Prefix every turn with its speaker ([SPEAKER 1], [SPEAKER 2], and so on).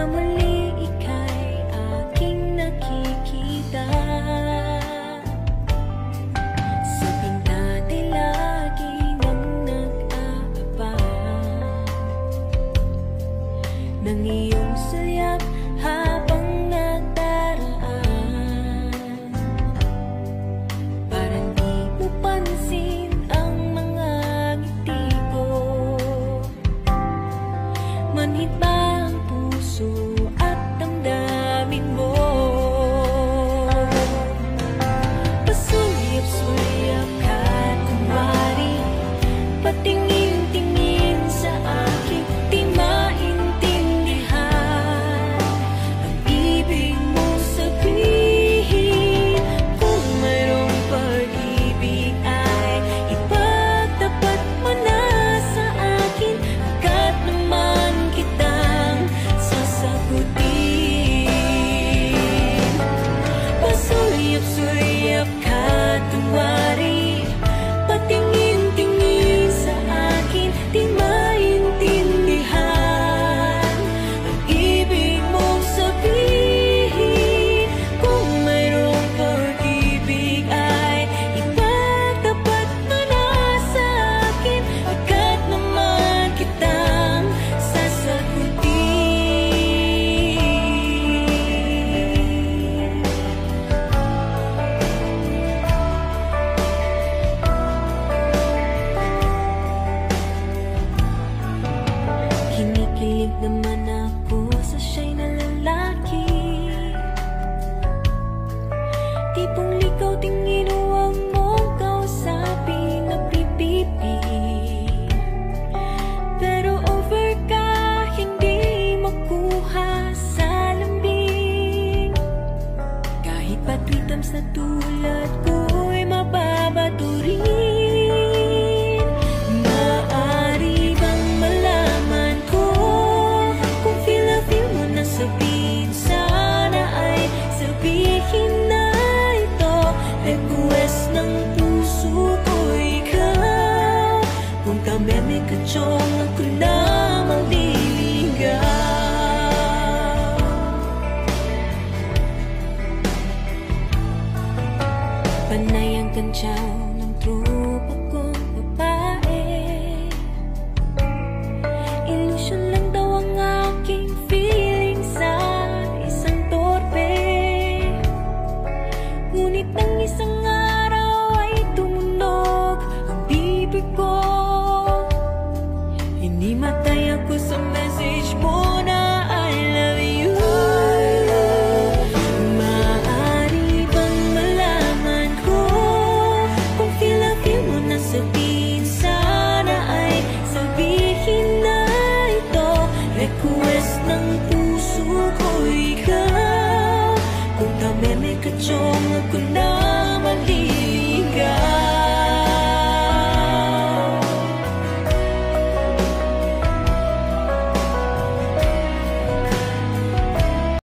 [SPEAKER 1] muli ika'y aking nakikita. Sa pintate lagi nang nag-aabang ng iyong sayap habang nagdaraan. Parang di mo pansin ang mga ngiti ko. Manhid ba ang puso at damdamin mo? Pasulyap-sulyap ka kunwari, patingin-tingin sa akin, di maintindihan ang ibig mong sabihin. Kung mayroong pag-ibig ay ipagtapat mo na sa akin, agad naman kitang sasagutin. Pasulyap-sulyap ka tunwari, patingin-tingin sa akin, di maintindihan ang ibig mong sabihin. Kung mayroong pag-ibig ay ipagtapat mo na sa akin, agad naman kitang sasagutin. Kinikilig naman ako sa siya'y na lalaki, tipong likaw tingin, huwag mong kausapin, napipipi. Pero over ka, hindi makuha sa lambing. Kahit patwitams na tulad ko'y mababato rin. Maaari bang malaman ko kung feel na feel mo na sabihin? Sana ay sabihin na ito. Request ng puso ko ikaw. Kung kami may katsong ako lamang liligaw. Panay ang kantsaw ng tropa kong babae. Ilusyon lang daw ang aking feeling sa isang torpe. Ngunit nang isang araw ay tumunog ang bibig ko. Hindi matay